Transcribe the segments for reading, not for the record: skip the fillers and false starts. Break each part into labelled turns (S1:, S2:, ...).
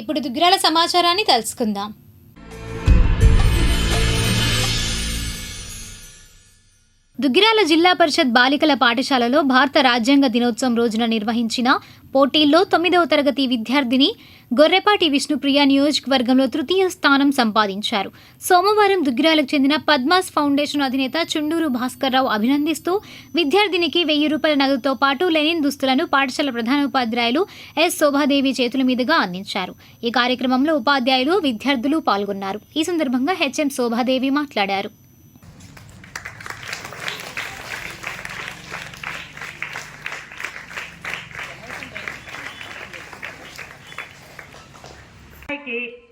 S1: ఇప్పుడు దుగ్గిరాల సమాచారాన్ని తెలుసుకుందాం. దుగ్గిరాల జిల్లా పరిషత్ బాలికల పాఠశాలలో భారత రాజ్యాంగ దినోత్సవం రోజున నిర్వహించిన పోటీల్లో 9వ తరగతి విద్యార్థిని గొర్రెపాటి విష్ణుప్రియ నియోజకవర్గంలో తృతీయ స్థానం సంపాదించారు. సోమవారం దుగ్గిరాలకు చెందిన పద్మాస్ ఫౌండేషన్ అధినేత చుండూరు భాస్కర్రావు అభినందిస్తూ విద్యార్థినికి 1000 రూపాయల నగదుతో పాటు లెనిన్ దుస్తులను పాఠశాల ప్రధానోపాధ్యాయులు ఎస్ శోభాదేవి చేతుల మీదుగా అందించారు. ఈ కార్యక్రమంలో ఉపాధ్యాయులు, విద్యార్థులు పాల్గొన్నారు. ఈ సందర్భంగా హెచ్ఎం శోభాదేవి మాట్లాడారు.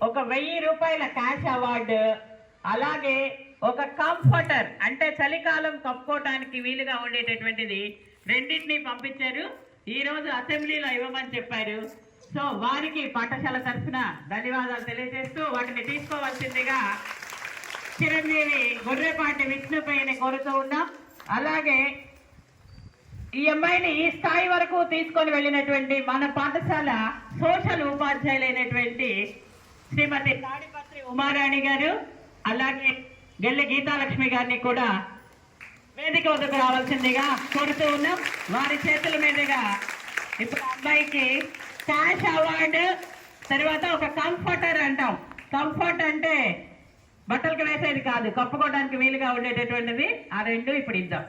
S2: ఒక 1000 రూపాయల క్యాష్ అవార్డు, అలాగే ఒక కంఫర్టర్ అంటే చలికాలం కప్పుకోవడానికి వీలుగా ఉండేటటువంటిది రెండింటినీ పంపించారు. ఈ రోజు అసెంబ్లీలో ఇవ్వమని చెప్పారు. సో వారికి పాఠశాల తరఫున ధన్యవాదాలు తెలియజేస్తూ వాటిని తీసుకోవాల్సిందిగా చిరంజీవి గొర్రెపాటి విష్ణుపైని కోరుతూ ఉన్నాం. అలాగే ఈ అమ్మాయిని ఈ స్థాయి వరకు తీసుకొని వెళ్ళినటువంటి మన పాఠశాల సోషల్ ఉపాధ్యాయులైనటువంటి శ్రీమతి తాడిపత్రి ఉమారాణి గారు, అలాగే గెల్లి గీతాలక్ష్మి గారిని కూడా వేదిక వద్దకు రావాల్సిందిగా కోరుతూ ఉన్నాం. వారి చేతుల మీదుగా ఇప్పుడు అమ్మాయికి క్యాష్ అవార్డు, తర్వాత ఒక కంఫర్టర్ అంటాం. కంఫర్ట్ అంటే బట్టలకు వేసేది కాదు, కప్పుకోవడానికి వీలుగా ఉండేటటువంటిది. ఆ రెండు ఇప్పుడు ఇద్దాం.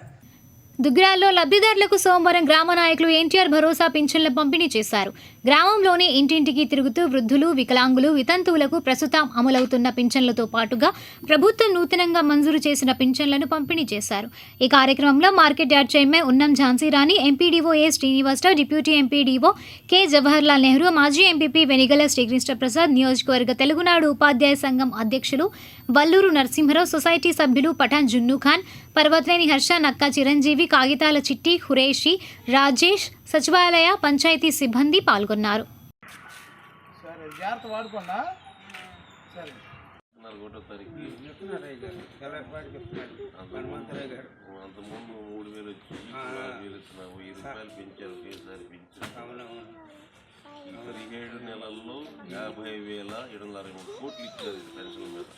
S1: దుగ్గిరాల్లో లబ్ధిదారులకు సోమవారం గ్రామ నాయకులు ఎన్టీఆర్ భరోసా పింఛన్ల పంపిణీ చేశారు. గ్రామంలోని ఇంటింటికి తిరుగుతూ వృద్ధులు, వికలాంగులు, వితంతువులకు ప్రస్తుతం అమలవుతున్న పింఛన్లతో పాటుగా ప్రభుత్వం నూతనంగా మంజూరు చేసిన పింఛన్లను పంపిణీ చేశారు. ఈ కార్యక్రమంలో market yard chairman Unnam Jhansirani, MPDO A Srinivasarao, deputy MPDO K Jawaharlal Nehru, మాజీ ఎంపీపీ వెనిగల శ్రీకృష్ణ ప్రసాద్, నియోజకవర్గ తెలుగునాడు ఉపాధ్యాయ సంఘం అధ్యక్షులు వల్లూరు నరసింహరావు, సొసైటీ సభ్యులు పఠాన్ జున్ను ఖాన్, పర్వతనేని హర్ష, నక్కా చిరంజీవి, కాగితాల చిట్టి, ఖురేషి, రాజేష్, సచివాలయ పంచాయతీ సిబ్బంది పాల్గొన్నారు.
S3: ఈ 7 నెలల్లో 50,763 కోట్లు ఇచ్చారు పెన్షన్ మీద.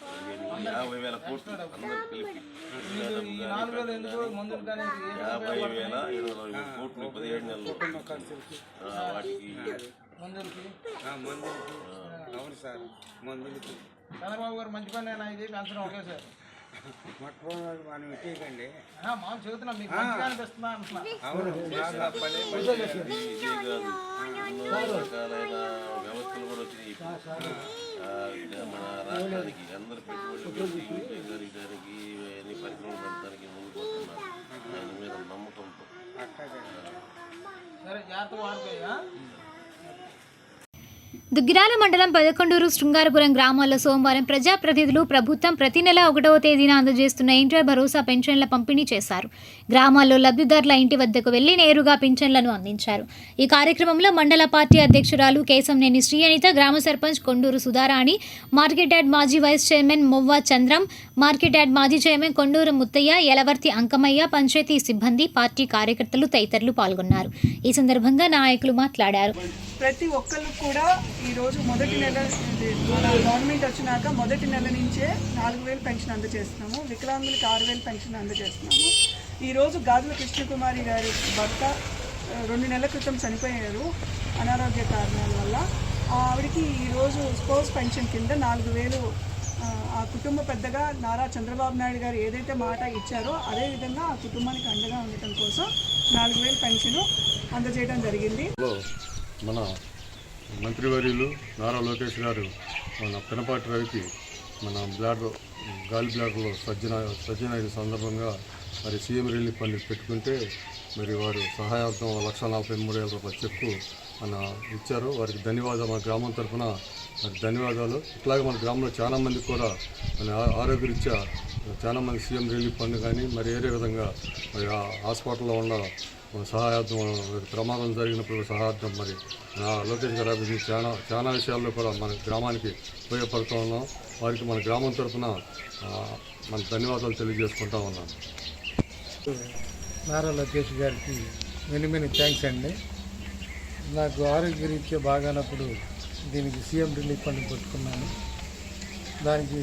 S3: 50,000 కోట్లు అందరికి కలిపి 50,763 కోట్లు 17 నెలల్లో. వాటికి
S4: అవును సార్, చంద్రబాబు గారు మంచి పని ఇది పెన్షన్ ఓకే సార్. మొట్టమొదటి మనం ఇటీకండి మనం చెబుతున్నాం, మీకు మంచిగా అనిపిస్తుందా అంటున్నా. అవును,
S3: రకాలైన వ్యవస్థలు కూడా వచ్చినాయి మన రాష్ట్రానికి. అందరు పెట్టుబడి జరగడానికి అన్ని పరిశ్రమలు పెడతానికి ముందుకు వస్తున్నారు ఆయన మీద నమ్మకంతో.
S4: సరే, జాగ్రత్త వాడుకోయా.
S1: దుగ్గిరాల మండలం 11 శృంగారపురం గ్రామాల్లో సోమవారం ప్రజాప్రతినిధులు ప్రభుత్వం ప్రతి నెల 1వ తేదీన అందజేస్తున్న ఎన్టీఆర్ భరోసా పెన్షన్ల పంపిణీ చేశారు. గ్రామాల్లో లబ్ధిదారుల ఇంటి వద్దకు వెళ్లి నేరుగా పింఛన్లను అందించారు. ఈ కార్యక్రమంలో మండల పార్టీ అధ్యక్షురాలు కేశంనేని శ్రీ అనిత, గ్రామ సర్పంచ్ కొండూరు సుధారాణి, మార్కెట్ యార్డ్ మాజీ vice chairman Movva Chandram, market yard మాజీ చైర్మన్ కొండూరు ముత్తయ్య, యలవర్తి అంకమయ్య, పంచాయతీ సిబ్బంది, పార్టీ కార్యకర్తలు తదితరులు పాల్గొన్నారు. ఈ సందర్భంగా నాయకులు మాట్లాడారు.
S5: ప్రతి ఒక్కళ్ళు కూడా ఈరోజు మొదటి నెల మన గవర్నమెంట్ వచ్చినాక మొదటి నెల నుంచే 4,000 పెన్షన్ అందజేస్తున్నాము. వికలాంగులకి 6,000 పెన్షన్ అందజేస్తున్నాము. ఈరోజు గాజుల కృష్ణకుమారి గారి భర్త 2 నెలల క్రితం చనిపోయారు అనారోగ్య కారణాల వల్ల. ఆవిడకి ఈరోజు స్పోర్ట్స్ పెన్షన్ కింద 4,000 ఆ కుటుంబ పెద్దగా నారా చంద్రబాబు నాయుడు గారు ఏదైతే మాట ఇచ్చారో అదేవిధంగా ఆ కుటుంబానికి అండగా ఉండటం కోసం 4,000 పెన్షన్ అందజేయడం జరిగింది.
S6: మన మంత్రివర్యులు నారా లోకేష్ గారు మన పినపాటి రవికి మన గాలి బ్లాడర్లో సజ్జన సందర్భంగా మరి సీఎం రిలీఫ్ ఫండ్ పెట్టుకుంటే మరి వారు సహాయార్థం 1,43,000 రూపాయల చెక్కు మన ఇచ్చారు. వారికి ధన్యవాదాలు, మన గ్రామం తరఫున మరి ధన్యవాదాలు. ఇట్లాగే మన గ్రామంలో చాలామందికి కూడా మన ఆరోగ్యరీత్యా చాలామంది సీఎం రిలీఫ్ ఫండ్ కానీ మరి వేరే విధంగా మరి హాస్పిటల్లో ఉన్న సహాయార్థం, ప్రమాదం జరిగినప్పుడు సహాయార్థం మరి లోకేష్ గారు అభివృద్ధి చాలా విషయాల్లో కూడా మన గ్రామానికి ఉపయోగపడుతూ ఉన్నాం. వారికి మన గ్రామం తరఫున మన ధన్యవాదాలు తెలియజేసుకుంటా ఉన్నాను.
S4: నారా లోకేష్ గారికి మెనీ థ్యాంక్స్ అండి. నాకు ఆరోగ్యరీత్యా బాగానప్పుడు
S7: దీనికి సీఎం రిలీఫ్ ఫండ్ పెట్టుకున్నాను. దానికి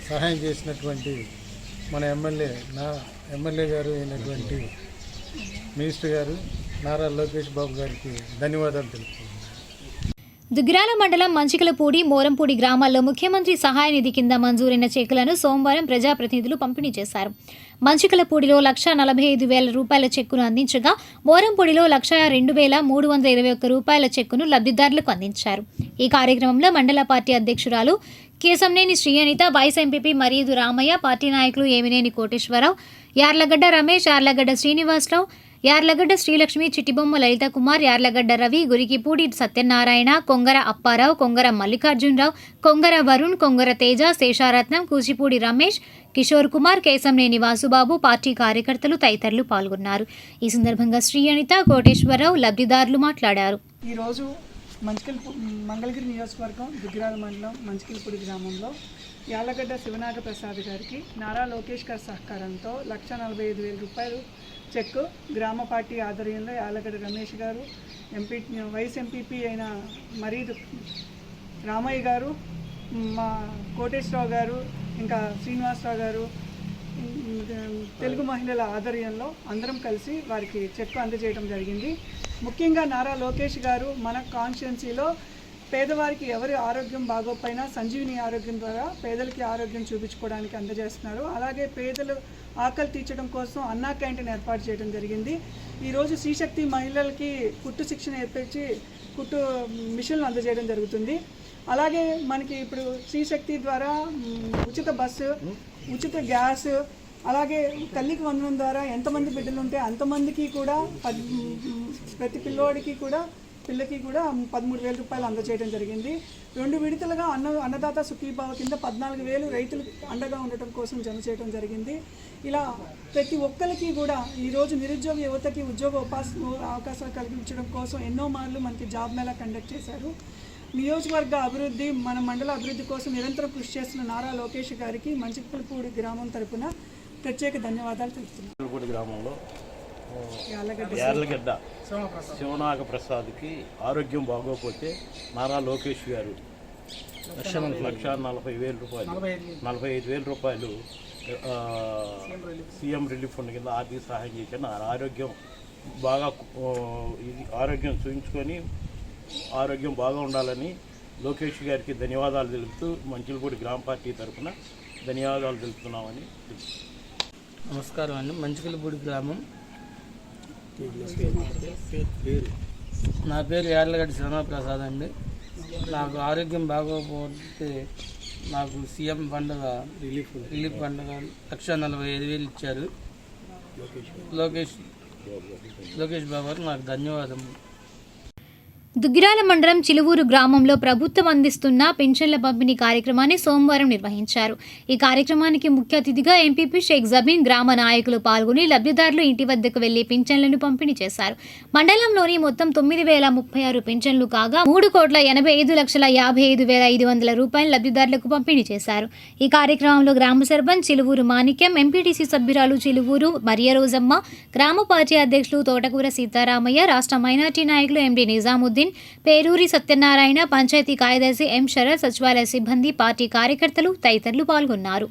S7: సహాయం చేసినటువంటి మన ఎమ్మెల్యే గారు అయినటువంటి మినిస్టర్ గారు నారా లోకేష్ బాబు గారికి ధన్యవాదాలు తెలుపుతున్నాను.
S1: దుగ్గిరాల మండలం మంచికలపూడి, మోరంపూడి గ్రామాల్లో ముఖ్యమంత్రి సహాయ నిధి కింద మంజూరైన చెక్కులను సోమవారం ప్రజాప్రతినిధులు పంపిణీ చేశారు. మంచికలపూడిలో 1,45,000 రూపాయల చెక్కును అందించగా మోరంపూడిలో 1,02,321 రూపాయల చెక్కును లబ్ధిదారులకు అందించారు. ఈ కార్యక్రమంలో మండల పార్టీ అధ్యక్షురాలు Kesamneni Shri Anitha, vice MPP Maridu Ramaiah, party నాయకులు ఏమినేని కోటేశ్వరరావు, యార్లగడ్డ రమేష్, యార్లగడ్డ శ్రీనివాసరావు, యార్లగడ్డ శ్రీలక్ష్మి, చిట్టిబొమ్మ లలిత కుమార్, యార్లగడ్డ రవి, గురికిపూడి సత్యనారాయణ, కొంగర అప్పారావు, కొంగర మల్లికార్జునరావు, కొంగర వరుణ్, కొంగర తేజ, శేషారత్నం, కూచిపూడి రమేష్, కిషోర్ కుమార్, కేశంనేని వాసుబాబు, పార్టీ కార్యకర్తలు తదితరులు పాల్గొన్నారు. ఈ సందర్భంగా శ్రీఅనిత, కోటేశ్వరరావు లబ్ధిదారులు మాట్లాడారు.
S5: ఈరోజు మంగళగిరి నియోజకవర్గం దుగ్గిరాల మండలం మంచికిలపూడి గ్రామంలో యాలగడ్డ శివనాగ ప్రసాద్ గారికి నారా లోకేష్ గారి సహకారంతో 1,45,000 రూపాయలు చెక్కు గ్రామ పార్టీ ఆధ్వర్యంలో యాలగడ్డ రమేష్ గారు, వైస్ ఎంపీపీ అయిన మరీదు రామయ్య గారు, మా కోటేశ్వరరావు గారు, ఇంకా శ్రీనివాసరావు గారు, తెలుగు మహిళల ఆధ్వర్యంలో అందరం కలిసి వారికి చెక్కు అందజేయడం జరిగింది. ముఖ్యంగా నారా లోకేష్ గారు మన కాన్స్టిట్యున్సీలో పేదవారికి ఎవరి ఆరోగ్యం బాగోపోయినా సంజీవిని ఆరోగ్యం ద్వారా పేదలకి ఆరోగ్యం చూపించుకోవడానికి అందజేస్తున్నారు. అలాగే పేదలు ఆకలి తీర్చడం కోసం అన్నా క్యాంటీన్ ఏర్పాటు చేయడం జరిగింది. ఈరోజు శ్రీశక్తి మహిళలకి కుట్టు శిక్షణ ఏర్పరిచి కుట్టు మిషన్లు అందజేయడం జరుగుతుంది. అలాగే మనకి ఇప్పుడు శ్రీశక్తి ద్వారా ఉచిత బస్సు, ఉచిత గ్యాస్, అలాగే తల్లికి వందనం ద్వారా ఎంతమంది బిడ్డలు ఉంటే అంతమందికి కూడా ప్రతి పిల్లకి కూడా 13,000 రూపాయలు అందజేయడం జరిగింది. 2 విడతలుగా అన్నదాత సుఖీభావ కింద 14,000 రైతులకు అండగా ఉండటం కోసం జమ చేయడం జరిగింది. ఇలా ప్రతి ఒక్కరికి కూడా ఈరోజు నిరుద్యోగ యువతకి ఉద్యోగ అవకాశాలు కల్పించడం కోసం ఎన్నో మార్లు మనకి జాబ్ మేళా కండక్ట్ చేశారు. నియోజకవర్గ అభివృద్ధి, మన మండల అభివృద్ధి కోసం నిరంతరం కృషి చేస్తున్న నారా లోకేష్ గారికి మంచికలపూడి గ్రామం తరపున ప్రత్యేక ధన్యవాదాలు తెలుపుతున్నాను.
S8: గ్రామంలో యార్లగడ్డ శివనాగ ప్రసాద్కి ఆరోగ్యం బాగోకపోతే నారా లోకేష్ గారు 1,40,000 రూపాయలు సీఎం రిలీఫ్ ఫండ్ కింద ఆర్థిక సహాయం చేశాను. ఆరోగ్యం బాగా ఆరోగ్యం చూపించుకొని ఆరోగ్యం బాగా ఉండాలని లోకేష్ గారికి ధన్యవాదాలు తెలుపుతూ మంచిలపూడి గ్రామ పార్టీ తరఫున ధన్యవాదాలు తెలుపుతున్నామని.
S9: నమస్కారం అండి. మంచికలపూడి గ్రామం. నా పేరు యార్లగడ్డ శివనాగప్రసాద్ అండి. నాకు ఆరోగ్యం బాగోకపోతే నాకు సీఎం పండుగ రిలీఫ్ పండుగ 1,45,000 ఇచ్చారు. లోకేష్ బాబు గారు నాకు ధన్యవాదములు.
S1: దుగ్గిరాల మండలం చిలువూరు గ్రామంలో ప్రభుత్వం అందిస్తున్న పింఛన్ల పంపిణీ కార్యక్రమాన్ని సోమవారం నిర్వహించారు. ఈ కార్యక్రమానికి ముఖ్య అతిథిగా ఎంపీపీ షేక్ జబీన్, గ్రామ నాయకులు పాల్గొని లబ్ధిదారులు ఇంటి వద్దకు వెళ్లి పింఛన్లను పంపిణీ చేశారు. మండలంలోని మొత్తం 9,036 పింఛన్లు కాగా 3,85,55,500 రూపాయలు లబ్ధిదారులకు పంపిణీ చేశారు. ఈ కార్యక్రమంలో గ్రామ సర్పంచ్ చిలువూరు మాణిక్యం, ఎంపీటీసీ సభ్యురాలు చిలువూరు మరియరోజమ్మ, గ్రామ పార్టీ అధ్యక్షులు తోటకూర సీతారామయ్య, రాష్ట్ర మైనార్టీ నాయకులు ఎండి నిజాముద్దీన్, పేరూరి సత్యనారాయణ, పంచాయతీ కార్యదర్శి ఎం శరత్, సచివాలయ సిబ్బంది, పార్టీ కార్యకర్తలు తదితరులు పాల్గొన్నారు.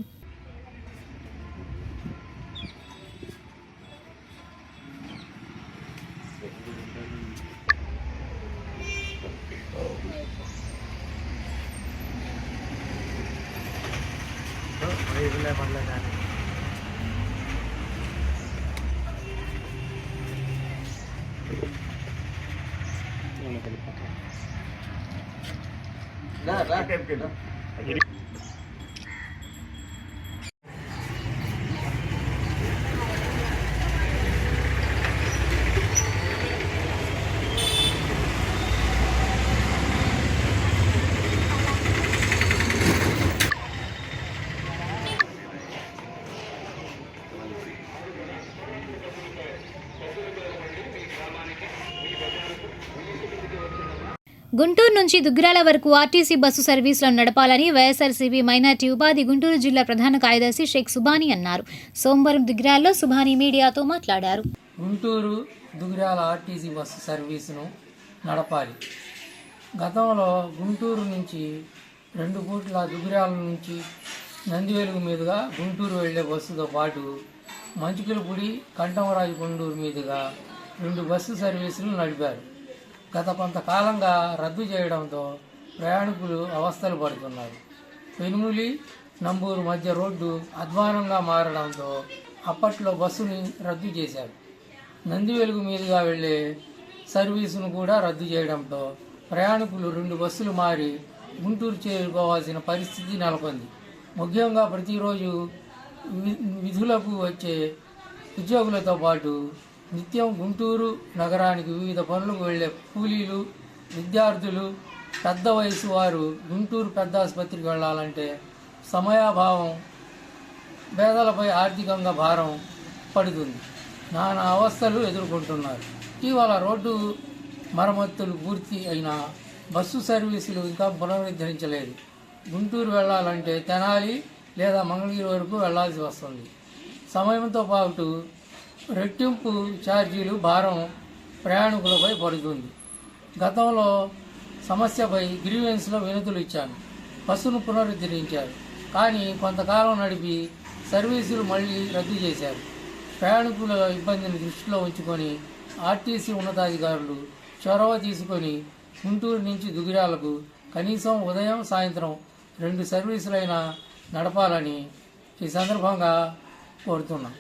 S1: గుంటూరు నుంచి దుగ్గిరాల వరకు ఆర్టీసీ బస్సు సర్వీసులను నడపాలని వైఎస్ఆర్సీపీ మైనార్టీ ఉపాధి గుంటూరు జిల్లా ప్రధాన కార్యదర్శి షేక్ సుబానీ అన్నారు. సోమవారం దుగ్గిరాల్లో సుబానీ మీడియాతో మాట్లాడారు.
S10: గుంటూరు దుగ్గిరాల ఆర్టీసీ బస్సు సర్వీసును నడపాలి.
S9: గతంలో గుంటూరు నుంచి 2 పూట్ల దుగ్గిరాల నుంచి నందివెలుగు మీదుగా గుంటూరు వెళ్ళే బస్సుతో పాటు మంచుకిలపూడి కంఠమరాజు కొండూరు మీదుగా 2 బస్సు సర్వీసులు నడిపారు. గత కొంతకాలంగా రద్దు చేయడంతో ప్రయాణికులు అవస్థలు పడుతున్నారు. పెనుములి నంబూరు మధ్య రోడ్డు అధ్వానంగా మారడంతో అప్పట్లో బస్సుని రద్దు చేశారు. నందివెలుగు మీదుగా వెళ్ళే సర్వీసును కూడా రద్దు చేయడంతో ప్రయాణికులు 2 బస్సులు మారి గుంటూరు చేరుకోవాల్సిన పరిస్థితి నెలకొంది. ముఖ్యంగా ప్రతిరోజు విధులకు వచ్చే ఉద్యోగులతో పాటు నిత్యం గుంటూరు నగరానికి వివిధ పనులకు వెళ్లే కూలీలు, విద్యార్థులు, పెద్ద వయసు వారు గుంటూరు పెద్ద ఆసుపత్రికి వెళ్ళాలంటే సమయాభావం, పేదలపై ఆర్థికంగా భారం పడుతుంది. నానా అవస్థలు ఎదుర్కొంటున్నారు. ఇటీవల రోడ్డు మరమ్మతులు పూర్తి అయినా బస్సు సర్వీసులు ఇంకా పునరుద్ధరించలేదు. గుంటూరు వెళ్ళాలంటే తెనాలి లేదా మంగళగిరి వరకు వెళ్లాల్సి వస్తుంది. సమయంతో పాటు రెట్టింపు ఛార్జీలు భారం ప్రయాణికులపై పడుతుంది. గతంలో సమస్యపై గ్రీవెన్స్లో వినతులు ఇచ్చాను. బస్సును పునరుద్ధరించారు, కానీ కొంతకాలం నడిపి సర్వీసులు మళ్ళీ రద్దు చేశారు. ప్రయాణికుల ఇబ్బందిని దృష్టిలో ఉంచుకొని ఆర్టీసీ ఉన్నతాధికారులు చొరవ తీసుకొని గుంటూరు నుంచి దుగ్గిరాలకు కనీసం ఉదయం సాయంత్రం 2 సర్వీసులైనా నడపాలని ఈ సందర్భంగా కోరుతున్నాం.